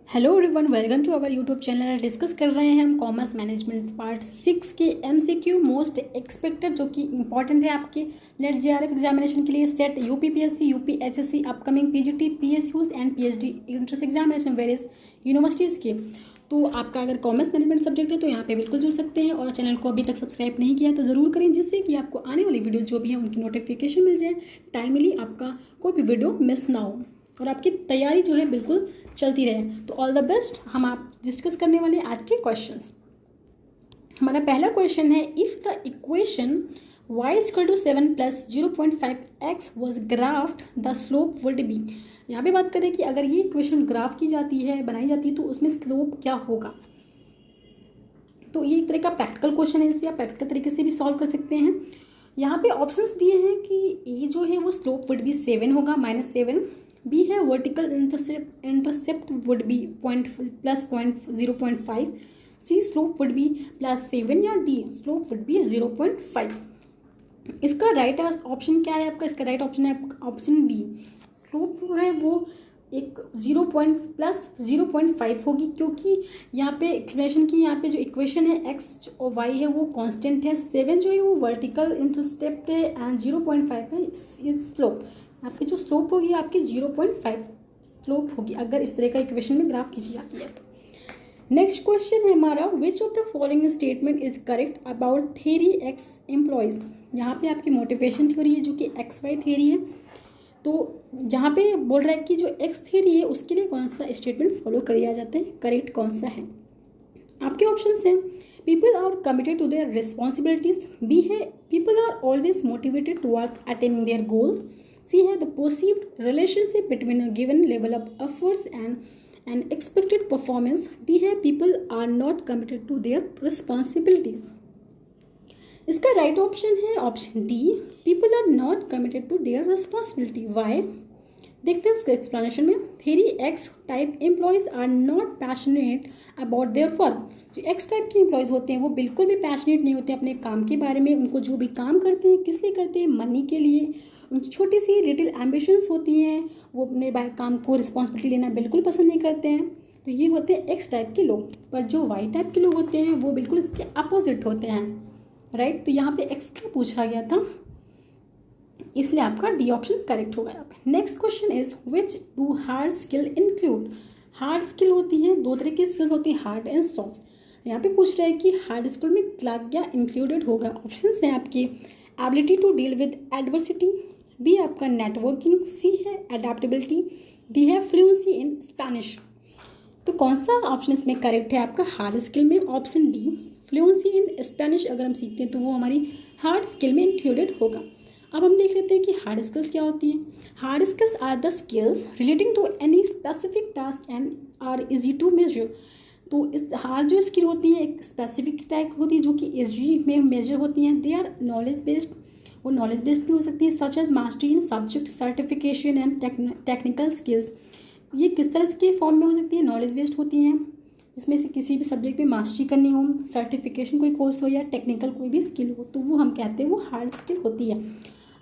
Hello everyone, welcome to our YouTube channel. Discuss कर रहे हैं हम कॉमर्स मैनेजमेंट पार्ट 6 के एमसीक्यू मोस्ट एक्सपेक्टेड, जो कि इंपॉर्टेंट है आपके नेट जेआरएफ एग्जामिनेशन के लिए, set UPPSC, UPHSC, upcoming PGT, PSUs and PhD entrance examination various universities के। तो आपका अगर कॉमर्स मैनेजमेंट सब्जेक्ट है तो यहाँ पे बिल्कुल जुड़ सकते हैं, और चैनल को अभी तक सब्सक्राइब नहीं किया तो ज़रूर करें, जिससे कि आपको आने वाली वीडियो जो भी है उनकी नोटिफिकेशन मिल जाए टाइमली, आपका कोई भी वीडियो मिस ना हो और आपकी तैयारी जो है बिल्कुल चलती रहे। तो ऑल द बेस्ट। हम आप डिस्कस करने वाले हैं आज के क्वेश्चंस। हमारा पहला क्वेश्चन है, if the equation y = 7 + 0.5x was graphed the slope would be. यहाँ पे बात करें कि अगर ये इक्वेशन ग्राफ की जाती है, बनाई जाती है, तो उसमें स्लोप क्या होगा। तो ये एक तरह का प्रैक्टिकल क्वेश्चन है, इसे आप प्रैक्टिकल तरीके से भी सॉल्व कर सकते हैं। यहाँ पे ऑप्शंस दिए हैं कि ए जो है वो स्लोप वुड बी 7 होगा, -7। बी है vertical intercept would be +0.5। C slope would be +7, या डी स्लोप वुड बी 0.5। इसका राइट ऑप्शन क्या है आपका? इसका राइट ऑप्शन है ऑप्शन डी। स्लोप जो है वो एक 0.5 होगी, क्योंकि यहाँ पे एक्सप्लेनेशन की यहाँ पे जो इक्वेशन है एक्स और वाई है वो कांस्टेंट है, 7 जो है वो वर्टिकल इंटरसेप्ट है एंड 0.5 है स्लोप। आपकी जो स्लोप होगी आपकी 0.5 स्लोप होगी अगर इस तरह का इक्वेशन में ग्राफ खींची जाती है तो। नेक्स्ट क्वेश्चन है हमारा, which of the following statement is correct about theory x employees. यहाँ पे आपकी मोटिवेशन थ्योरी है जो कि एक्स वाई थ्योरी है। तो यहाँ पे बोल रहा है कि जो एक्स थ्योरी है उसके लिए कौन सा स्टेटमेंट फॉलो किया जाता है, करेक्ट कौन सा है। आपके ऑप्शन हैं, people are committed to their responsibilities. B है, people are always motivated towards attaining their goals. C है, the perceived relationship between a given level of efforts and an expected performance. D है, people are not committed to their responsibilities. इसका right option है option D, people are not committed to their responsibility. Why? देखते हैं इसका explanation में। Theory X type employees are not passionate about their work. जो X type के employees होते हैं वो बिल्कुल भी पैशनेट नहीं होते अपने काम के बारे में। उनको जो भी काम करते हैं किस लिए करते हैं, मनी के लिए। उनकी छोटी सी लिटिल एम्बिशंस होती हैं, वो अपने काम को रिस्पॉन्सिबिलिटी लेना बिल्कुल पसंद नहीं करते हैं। तो ये होते हैं एक्स टाइप के लोग। पर जो वाई टाइप के लोग होते हैं वो बिल्कुल इसके अपोजिट होते हैं, राइट। तो यहाँ पे एक्स क्या पूछा गया था, इसलिए आपका डी ऑप्शन करेक्ट होगा यहाँ पे। Next question is, which do hard skill include. Hard skill होती है, दो तरह की स्किल्स होती है, हार्ड एंड सॉफ्ट। यहाँ पे पूछ रहा है कि हार्ड स्किल में क्या क्या इंक्लूडेड होगा। ऑप्शन है आपकी, ability to deal with adversity. B आपका नेटवर्किंग। सी है एडेप्टेबिलिटी। डी है फ्लुएंसी इन स्पेनिश। तो कौन सा ऑप्शन इसमें करेक्ट है आपका हार्ड स्किल में? Option D, fluency in Spanish अगर हम सीखते हैं तो वो हमारी हार्ड स्किल में इंक्लूडेड होगा। अब हम देख लेते हैं कि हार्ड स्किल्स क्या होती हैं। Hard skills are the skills relating to any specific task and are easy to measure. तो इस हार्ड जो स्किल होती है एक स्पेसिफिक टाइप होती है जो कि इजी में मेजर होती हैं। दे आर नॉलेज बेस्ड, वो नॉलेज बेस्ड भी हो सकती है, such as mastery in subject, certification and technical skills. ये किस तरह के फॉर्म में हो सकती है? नॉलेज बेस्ड होती हैं, जिसमें से किसी भी सब्जेक्ट में मास्टरी करनी हो, सर्टिफिकेशन कोई कोर्स हो या टेक्निकल कोई भी स्किल हो, तो वो हम कहते हैं वो हार्ड स्किल होती है।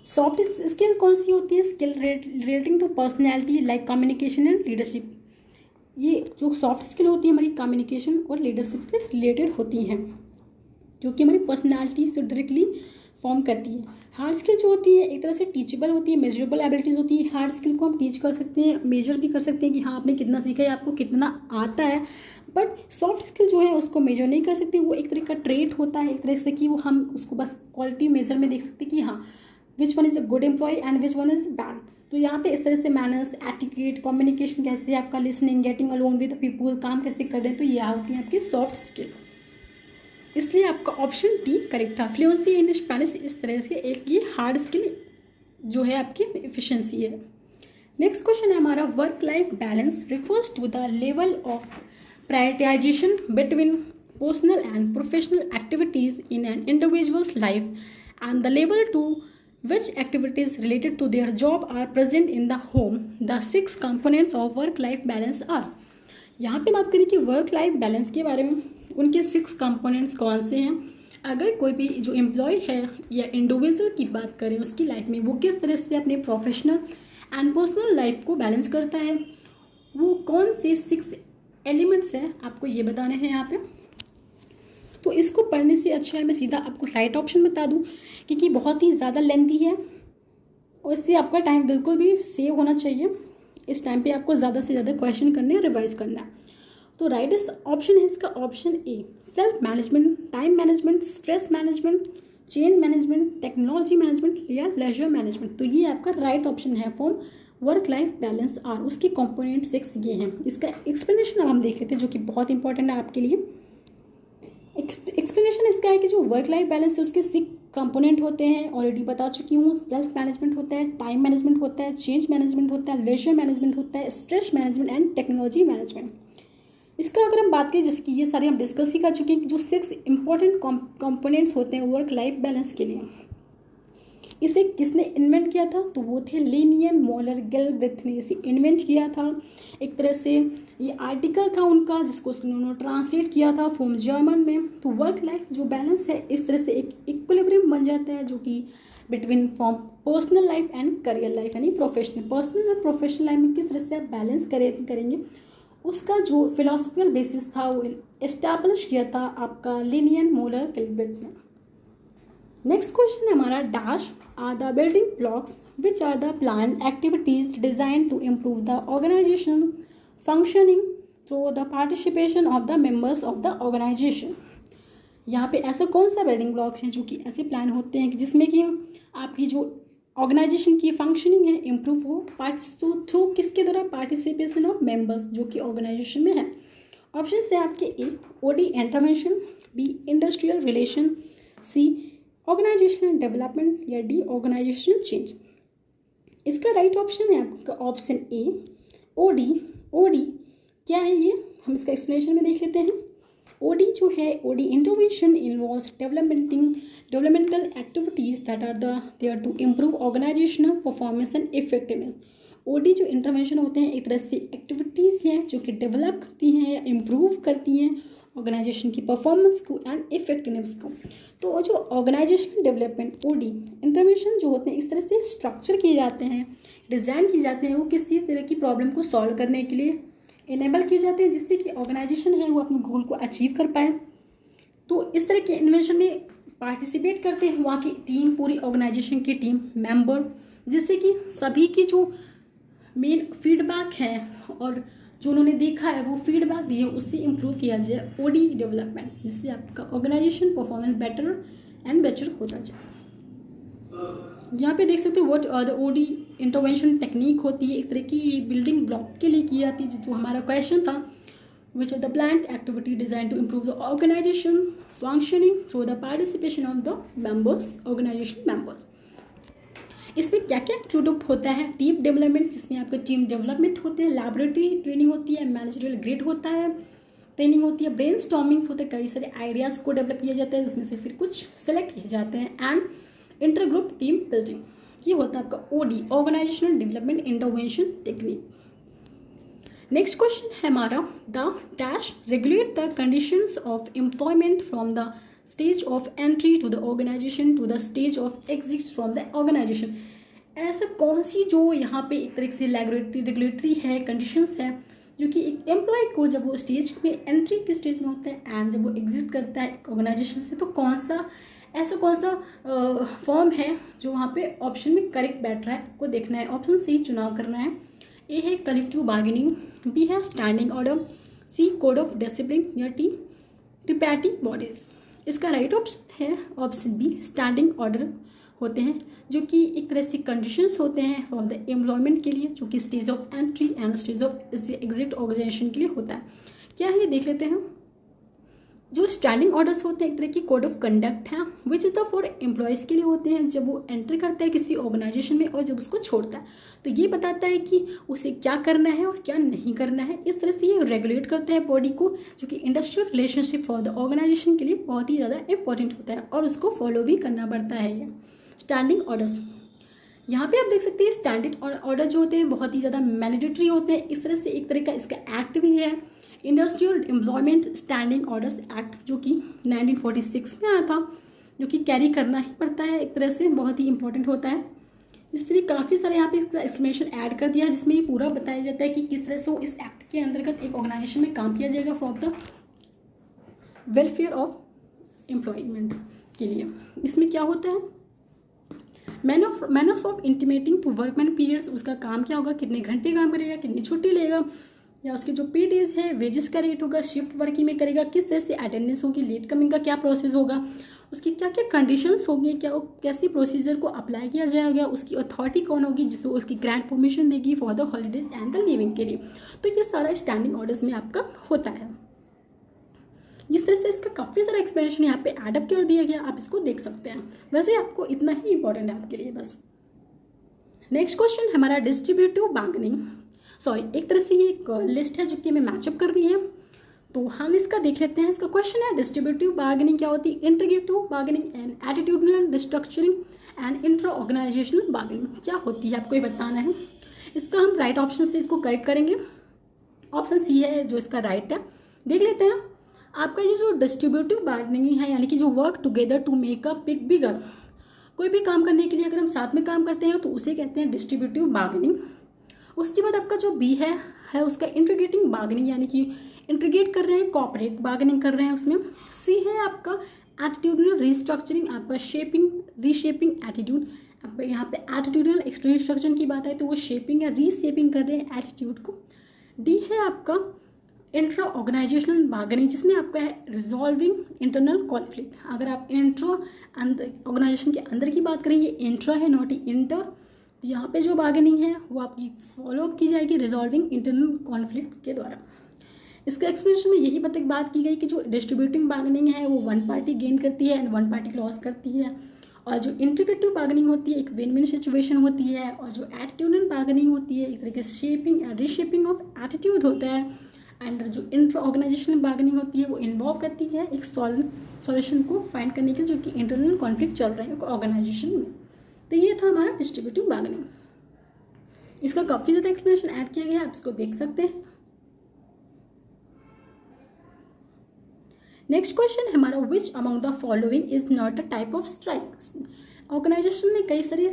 सॉफ्ट स्किल कौन सी होती है? Skill relating to personality like communication and leadership. ये जो सॉफ्ट स्किल होती है हमारी कम्युनिकेशन और लीडरशिप से रिलेटेड होती हैं, जो कि हमारी पर्सनैलिटी से डायरेक्टली फॉर्म करती है। हार्ड स्किल जो होती है एक तरह से टीचेबल होती है, मेजरेबल एबिलिटीज़ होती है। हार्ड स्किल को हम टीच कर सकते हैं, मेजर भी कर सकते हैं कि हाँ आपने कितना सीखा है, आपको कितना आता है। बट सॉफ्ट स्किल जो है उसको मेजर नहीं कर सकते, वो एक तरह का ट्रेट होता है, एक तरह से कि वो हम उसको बस क्वालिटी मेजर में देख सकते हैं कि हाँ which one is a good employ and which one is bad. तो यहाँ पे इस तरह से मैनर्स, एटिकेट, कम्युनिकेशन कैसे है आपका, listening, getting alone with people, काम कैसे कर रहे हैं, तो ये होती है आपकी सॉफ्ट स्किल। इसलिए आपका ऑप्शन डी करेक्ट था। फ्लुएंसी इन स्पेनिश इस तरह से एक ये हार्ड स्किल जो है आपकी एफिशिएंसी है। नेक्स्ट क्वेश्चन है हमारा, work life balance refers to the level of prioritization between personal and professional activities in an individual's life and the level to which activities related to their job are present in the home. The 6 components of work life balance are. यहाँ पे बात करें कि work life balance के बारे में, उनके 6 components कौन से हैं। अगर कोई भी जो एम्प्लॉय है या इंडिविजुअल की बात करें उसकी लाइफ में वो किस तरह से अपने प्रोफेशनल एंड पर्सनल लाइफ को बैलेंस करता है, वो कौन से 6 एलिमेंट्स हैं आपको ये बताने हैं यहाँ पे। तो इसको पढ़ने से अच्छा है मैं सीधा आपको राइट ऑप्शन बता दूं, क्योंकि बहुत ही ज़्यादा लेंथी है और इससे आपका टाइम बिल्कुल भी सेव होना चाहिए। इस टाइम पे आपको ज़्यादा से ज़्यादा क्वेश्चन करने हैं, रिवाइज करना है। तो राइट ऑप्शन है इसका option A, self management, time management, stress management, change management, technology management या लेजर मैनेजमेंट। तो ये आपका राइट ऑप्शन है for work life balance are. उसके कंपोनेंट 6 ये हैं। इसका एक्सप्लेनेशन अब हम देख लेते हैं जो कि बहुत इंपॉर्टेंट है आपके लिए। एक्सप्लेनेशन इसका है कि जो वर्क लाइफ बैलेंस है उसके 6 कंपोनेंट होते हैं, ऑलरेडी बता चुकी हूँ। सेल्फ मैनेजमेंट होता है, टाइम मैनेजमेंट होता है, चेंज मैनेजमेंट होता है, लेजर मैनेजमेंट होता है, stress management and technology management. इसका अगर हम बात करें, जैसे कि ये सारे हम डिस्कस ही कर चुके हैं कि जो 6 इंपॉर्टेंट कंपोनेंट्स होते हैं वर्क लाइफ बैलेंस के लिए, इसे किसने इन्वेंट किया था? तो वो थे लिनियन मोलर गिलब्रेथ ने इसे इन्वेंट किया था। एक तरह से ये आर्टिकल था उनका जिसको उन्होंने ट्रांसलेट किया था फ्रॉम जर्मन में। तो वर्क लाइफ जो बैलेंस है इस तरह से एक इक्विलिब्रियम बन जाता है जो कि between from personal life and career life, यानी प्रोफेशनल, पर्सनल और प्रोफेशनल लाइफ में किस तरह से आप बैलेंस करेंगे, उसका जो फिलोसफिकल बेसिस था वो एस्टैब्लिश किया था आपका लिनियन मोलर गिलब्रेथ ने। नेक्स्ट क्वेश्चन है हमारा, dash are the building blocks which are the plan activities design to improve the organization functioning through the participation of the members of the organization. यहाँ पे ऐसा कौन सा बिल्डिंग ब्लॉक्स हैं जो कि ऐसे प्लान होते हैं कि जिसमें कि आपकी जो ऑर्गेनाइजेशन की फंक्शनिंग है इम्प्रूव हो थ्रू किसके द्वारा? पार्टिसिपेशन ऑफ मेंबर्स जो कि ऑर्गेनाइजेशन में है। ऑप्शन है आपके A OD intervention, B industrial relation, C organisational development या डी ऑर्गेनाइजेशनल चेंज। इसका राइट ऑप्शन है आपका ऑप्शन ए ओडी। ओडी क्या है ये हम इसका एक्सप्लेनेशन में देख लेते हैं। ओडी जो है, OD intervention involves developmental activities that are there to improve organizational performance and effectiveness. OD जो इंटरवेंशन होते हैं एक तरह से एक्टिविटीज़ हैं जो कि डेवलप करती हैं या इम्प्रूव करती हैं ऑर्गेनाइजेशन की परफॉर्मेंस को एंड इफेक्टिवनेस को। तो जो ऑर्गेनाइजेशनल डेवलपमेंट ओडी इंटरवेंशन जो होते हैं इस तरह से स्ट्रक्चर किए जाते हैं, डिज़ाइन किए जाते हैं, वो किसी तरह की प्रॉब्लम को सॉल्व करने के लिए इनेबल किए जाते हैं जिससे कि ऑर्गेनाइजेशन है वो अपने गोल को अचीव कर पाए। तो इस तरह के इन्वेंशन में पार्टिसिपेट करते हैं वहाँ की टीम, पूरी ऑर्गेनाइजेशन की टीम मेंबर, जिससे कि सभी की जो मेन फीडबैक है और जो उन्होंने देखा है वो फीडबैक दिए उससे इम्प्रूव किया जाए ओडी डेवलपमेंट, जिससे आपका organization performance better and better होता जाए। यहाँ पे देख सकते हो what the OD intervention technique होती है, एक तरह की बिल्डिंग ब्लॉक के लिए की जाती है। जो हमारा क्वेश्चन था which are the planned activity design to improve the organization functioning through the participation of the members, organization members. इसमें क्या क्या इंक्लूड होता है? टीम डेवलपमेंट जिसमें आपका टीम डेवलपमेंट होते हैं, लैबोरेटरी ट्रेनिंग होती है, मैनेजरियल ग्रेड होता है, ट्रेनिंग होती है, ब्रेन स्टॉर्मिंग होते हैं, कई सारे आइडियाज़ को डेवलप किया जाता है उसमें से फिर कुछ सेलेक्ट किए जाते हैं, and inter group team building. ये होता है आपका OD organizational development intervention technique. Next question है हमारा, the dash regulate the conditions of employment from the stage of entry to the organization to the stage of exit from the organization. ऐसा कौन सी जो यहाँ पे एक तरह से रेगुलेटरी है, कंडीशंस है जो कि एक एम्प्लॉय को जब वो स्टेज में एंट्री के स्टेज में होता है एंड जब वो एग्जिट करता है ऑर्गेनाइजेशन से, तो कौन सा फॉर्म है जो वहाँ पे ऑप्शन में करेक्ट बैठ रहा है आपको देखना है, ऑप्शन से ही चुनाव करना है। ए है कलेक्टिव बार्गेनिंग, बी है standing order, C code of discipline या टी ट्रिपैटी बॉडीज। इसका राइट ऑप्शन है ऑप्शन बी स्टैंडिंग ऑर्डर होते हैं जो कि एक तरह से कंडीशंस होते हैं फॉर द एम्प्लॉयमेंट के लिए, जो कि stage of entry and stage of exit organization के लिए होता है। क्या है ये देख लेते हैं। जो स्टैंडिंग ऑर्डर्स होते हैं एक तरह की कोड ऑफ कंडक्ट है which is the for employees के लिए होते हैं जब वो एंटर करता है किसी ऑर्गेनाइजेशन में और जब उसको छोड़ता है, तो ये बताता है कि उसे क्या करना है और क्या नहीं करना है। इस तरह से ये रेगुलेट करता है बॉडी को, जो कि industrial relationship for the organization के लिए बहुत ही ज़्यादा इंपॉर्टेंट होता है और उसको फॉलो भी करना पड़ता है। ये स्टैंडिंग ऑर्डर्स यहाँ पे आप देख सकते हैं स्टैंडर्ड ऑर्डर जो होते हैं बहुत ही ज़्यादा मैंडेटरी होते हैं। इस तरह से एक तरह का इसका एक्ट भी है, industrial employment standing orders act, जो कि 1946 में आया था, जो कि कैरी करना ही पड़ता है, एक तरह से बहुत ही इंपॉर्टेंट होता है। इस तरह काफ़ी सारे यहाँ पे एक्सप्लेनेशन ऐड कर दिया है, जिसमें ये पूरा बताया जाता है कि किस तरह से इस एक्ट के अंतर्गत एक ऑर्गेनाइजेशन में काम किया जाएगा for the welfare of employment के लिए। इसमें क्या होता है, manners of intimating to workman periods, उसका काम क्या होगा, कितने घंटे काम करेगा, कितनी छुट्टी लेगा, या उसके जो पे डेज है, वेजेस का रेट होगा, शिफ्ट वर्किंग में करेगा, किस तरह से अटेंडेंस होगी, लेट कमिंग का क्या प्रोसेस होगा, उसकी क्या क्या कंडीशंस होंगी, क्या कैसी प्रोसीजर को अप्लाई किया जाएगा, उसकी अथॉरिटी कौन होगी जिसको उसकी ग्रांट परमिशन देगी for the holidays and the leaving के लिए। तो ये सारा स्टैंडिंग ऑर्डर्स में आपका होता है। इस तरह से इसका काफ़ी सारा एक्सप्लेनेशन यहाँ पे एडअप कर दिया गया, आप इसको देख सकते हैं। वैसे आपको इतना ही इंपॉर्टेंट है आपके लिए बस। नेक्स्ट क्वेश्चन हमारा डिस्ट्रीब्यूटिव बार्गेनिंग, सॉरी एक तरह से ये एक लिस्ट है जो कि हमें मैचअप कर रही है, तो हम इसका देख लेते हैं। इसका क्वेश्चन है डिस्ट्रीब्यूटिव बार्गेनिंग क्या होती है, integrative bargaining and attitudinal restructuring and intra organizational bargaining क्या होती है, आपको ये बताना है। इसका हम राइट ऑप्शन से इसको करेक्ट करेंगे। ऑप्शन सी है जो इसका राइट है। देख लेते हैं आपका ये जो डिस्ट्रीब्यूटिव बार्गेनिंग है, यानी कि जो work together to make a big bigger, कोई भी काम करने के लिए अगर हम साथ में काम करते हैं तो उसे कहते हैं डिस्ट्रीब्यूटिव बार्गेनिंग। उसके बाद आपका जो बी है उसका इंटीग्रेटिंग बार्गेनिंग, यानी कि इंटीग्रेट कर रहे हैं, कॉपरेट बार्गेनिंग कर रहे हैं उसमें। सी है आपका एटीट्यूडनल रिस्ट्रक्चरिंग, आपका शेपिंग रीशेपिंग एटीट्यूड, आपका यहाँ पे एटीट्यूडनल रिस्ट्रक्चरिंग की बात है तो वो शेपिंग या रीशेपिंग कर रहे हैं एटीट्यूड को। डी है आपका इंट्रा ऑर्गेनाइजेशनल बार्गेनिंग, जिसमें आपका है रिजॉल्विंग इंटरनल कॉन्फ्लिक्ट। अगर आप इंट्रा ऑर्गेनाइजेशन के अंदर की बात करें, ये इंट्रा है नॉट इंटर, तो यहाँ पे जो बार्गेनिंग है वो आपकी फॉलोअप की जाएगी रिजॉल्विंग इंटरनल कॉन्फ्लिक्ट के द्वारा। इसका एक्सप्लेनेशन में यही बात की गई कि जो डिस्ट्रीब्यूटिंग बार्गेनिंग है वो वन पार्टी गेन करती है एंड वन पार्टी लॉस करती है, और जो इंटीग्रेटिव बार्गेनिंग होती है एक विन विन सिचुएशन होती है, और जो एटीट्यूडनल बार्गेनिंग होती है एक तरीके से शेपिंग या रीशेपिंग ऑफ एटीट्यूड होता है, एंड जो इंटर ऑर्गेनाइजेशनल बार्गेनिंग होती है वो इन्वॉल्व करती है एक सॉल्यूशन को फाइंड करने के जो कि इंटरनल कॉन्फ्लिक्ट चल रहे हैं ऑर्गेनाइजेशन में। तो ये था हमारा डिस्ट्रीब्यूटिव बार्गेनिंग। इसका काफ़ी ज़्यादा एक्सप्लेनेशन ऐड किया गया है, आप इसको देख सकते हैं। नेक्स्ट क्वेश्चन हमारा which among the following is not a type of strike. Organization में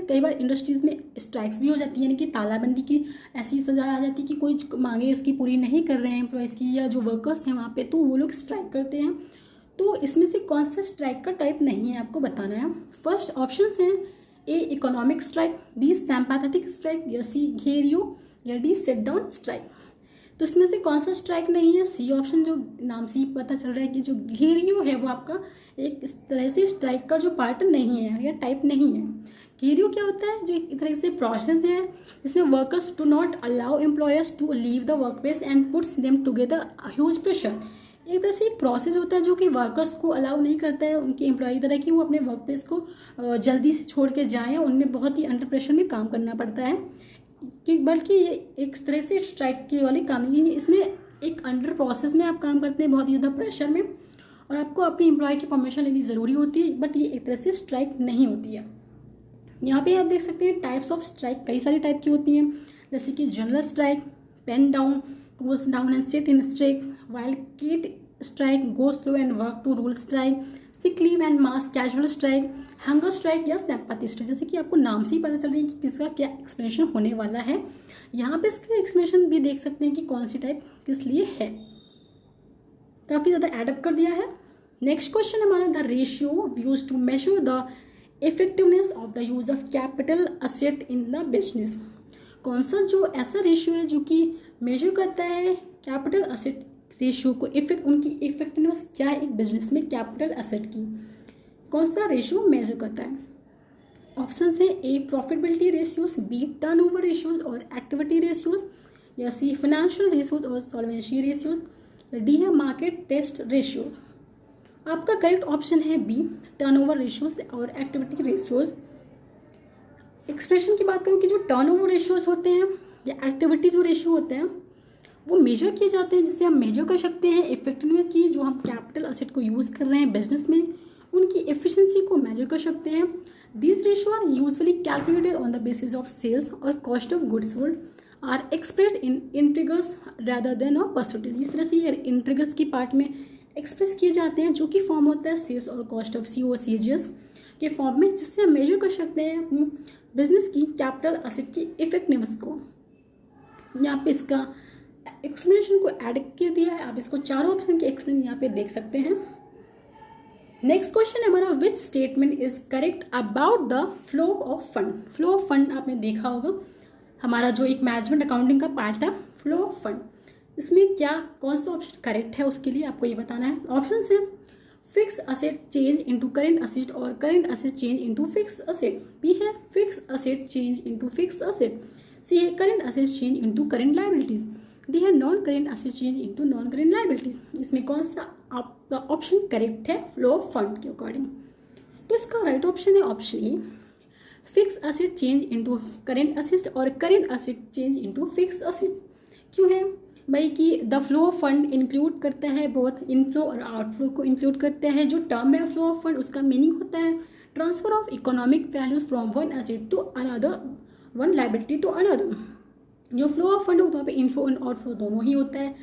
कई बार इंडस्ट्रीज में स्ट्राइक्स भी हो जाती है, यानी कि तालाबंदी की ऐसी सजा आ जाती है कि कोई मांगे उसकी पूरी नहीं कर रहे हैं एम्प्लॉयज़ की, या जो वर्कर्स हैं वहाँ पे, तो वो लोग स्ट्राइक करते हैं। तो इसमें से कौन सा स्ट्राइक का टाइप नहीं है आपको बताना है। फर्स्ट ऑप्शन हैं A economic strike, B sympathetic strike, या सी घेरियो, या डी सेट डाउन स्ट्राइक। तो इसमें से कौन सा स्ट्राइक नहीं है, सी ऑप्शन, जो नाम से ही पता चल रहा है कि जो घेरियो है वो आपका एक इस तरह से स्ट्राइक का जो पार्ट नहीं है या टाइप नहीं है। घेरियो क्या होता है, जो एक तरह से प्रोसेस है जिसमें workers do not allow employers to leave the work place and puts them together huge pressure. एक तरह से एक प्रोसेस होता है जो कि वर्कर्स को अलाउ नहीं करता है उनके एम्प्लॉय तरह कि वो अपने वर्क प्लेस को जल्दी से छोड़ के जाएँ, उनमें बहुत ही अंडर प्रेशर में काम करना पड़ता है, कि बल्कि ये एक तरह से स्ट्राइक की वाली काम नहीं है। इसमें एक अंडर प्रोसेस में आप काम करते हैं बहुत ही ज़्यादा प्रेशर में, और आपको अपनी एम्प्लॉय की परमिशन लेनी ज़रूरी होती है, बट ये एक तरह से स्ट्राइक नहीं होती है। यहाँ पे आप देख सकते हैं टाइप्स ऑफ स्ट्राइक कई सारी टाइप की होती हैं, जैसे कि general strike, pen down, rules down and sit in strike, wild kid strike, go slow and work to rule strike, sick leave and mass casual strike, hunger strike या sympathy strike. जैसे कि आपको नाम से ही पता चल रही है कि किसका क्या एक्सप्लेनेशन होने वाला है। यहाँ पे इसका एक्सप्लेनेशन भी देख सकते हैं कि कौन सी टाइप किस लिए है, काफ़ी ज़्यादा एडअप कर दिया है। नेक्स्ट क्वेश्चन हमारा the ratio use to measure the effectiveness of the use of capital asset in the business. कौन सा जो ऐसा रेशियो है जो कि मेजर करता है कैपिटल असेट रेशियो को, उनकी इफेक्टिवनेस क्या है एक बिजनेस में कैपिटल असेट की, कौन सा रेशियो मेजर करता है। ऑप्शन है A profitability ratios, B turnover ratios और एक्टिविटी रेशियोज, या सी फाइनेंशियल रेशियोज और सॉल्वेंसी रेशियोज, या डी है मार्केट टेस्ट रेशियोज। आपका करेक्ट ऑप्शन है बी टर्नओवर रेशियोज और एक्टिविटी रेशियोज। एक्सप्रेशन की बात करूँ कि जो टर्नओवर रेशियोज होते हैं या एक्टिविटी जो रेशियो होते हैं वो मेजर किए जाते हैं, जिससे हम मेजर कर सकते हैं इफेक्टिवनेस की, जो हम कैपिटल असेट को यूज़ कर रहे हैं बिजनेस में उनकी एफिशिएंसी को मेजर कर सकते हैं। These ratio are usually calculated on the basis of sales और cost of goods sold, are expressed in integrals rather than a percentage. इस तरह से ये इंटीग्रल्स की पार्ट में एक्सप्रेस किए जाते हैं जो कि फॉर्म होता है सेल्स और कॉस्ट ऑफ COGS, के फॉर्म में, जिससे हम मेजर कर सकते हैं अपनी बिजनेस की कैपिटल असेट की इफेक्टिवनेस को। यहाँ पे इसका एक्सप्लेनेशन को ऐड कर दिया है, आप इसको चारों ऑप्शन के एक्सप्लेन यहाँ पे देख सकते हैं। नेक्स्ट क्वेश्चन है हमारा, which statement is correct about the flow of fund. Flow of fund आपने देखा होगा, हमारा जो एक मैनेजमेंट अकाउंटिंग का पार्ट था, फ्लो ऑफ फंड, इसमें क्या कौन सा ऑप्शन करेक्ट है उसके लिए आपको ये बताना है। ऑप्शन है fix asset change into current asset और current asset change into fix asset. B है fix asset change into fix asset. C है current asset change into current liabilities. D है non current asset change into non current liabilities. इसमें कौन सा आपका option correct है flow of fund के according? तो इसका राइट ऑप्शन है option A, fix asset change into current asset और current asset change into fix asset. क्यों है भाई कि the flow of fund include करता है बहुत इनफ्लो और आउटफ्लो को इंक्लूड करते हैं। जो टर्म है फ्लो ऑफ फंड, उसका मीनिंग होता है transfer of economic values from one asset to another, one liability to another. जो फ्लो ऑफ फंड होता है वहाँ पे इनफ्लो और आउटफ्लो दोनों ही होता है।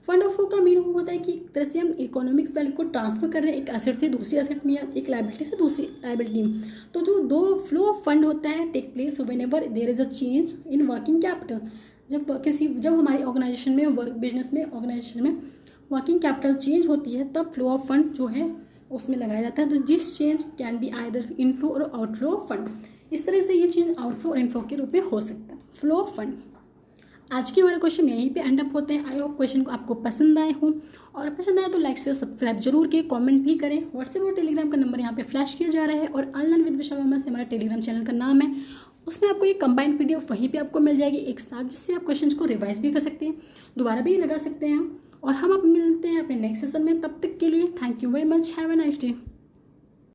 फंड ऑफ फ्लो का मीनिंग होता है कि एक तरह से हम इकोनॉमिक्स वैल्यू को ट्रांसफर कर रहे हैं एक एसेट से दूसरी एसेट में या एक लायबिलिटी से दूसरी लायबिलिटी में। तो जो दो फ्लो ऑफ फंड होता है take place whenever there is a change in working capital. जब हमारी ऑर्गेनाइजेशन में बिजनेस में ऑर्गेनाइजेशन में वर्किंग कैपिटल चेंज होती है तब फ्लो ऑफ फंड जो है उसमें लगाया जाता है। तो जिस change can be either inflow और आउटफ्लो ऑफ फंड। इस तरह से ये चेंज आउटफ्लो और इनफ्लो के रूप में हो सकता है फ्लो ऑफ फंड। आज के हमारे क्वेश्चन यहीं पे एंड अप होते हैं। आई होप क्वेश्चन को आपको पसंद आए हो, और पसंद आए तो लाइक शेयर सब्सक्राइब जरूर किए, कमेंट भी करें। व्हाट्सएप और टेलीग्राम का नंबर यहाँ पे फ्लैश किया जा रहा है, और ऑनलाइन विद विशा वर्मा से हमारा टेलीग्राम चैनल का नाम है। उसमें आपको ये कंबाइंड पीडीएफ वहीं पे आपको मिल जाएगी एक साथ, जिससे आप क्वेश्चंस को रिवाइज भी कर सकते हैं, दोबारा भी लगा सकते हैं। और हम आप मिलते हैं अपने नेक्स्ट सेशन में, तब तक के लिए thank you very much, have a nice day.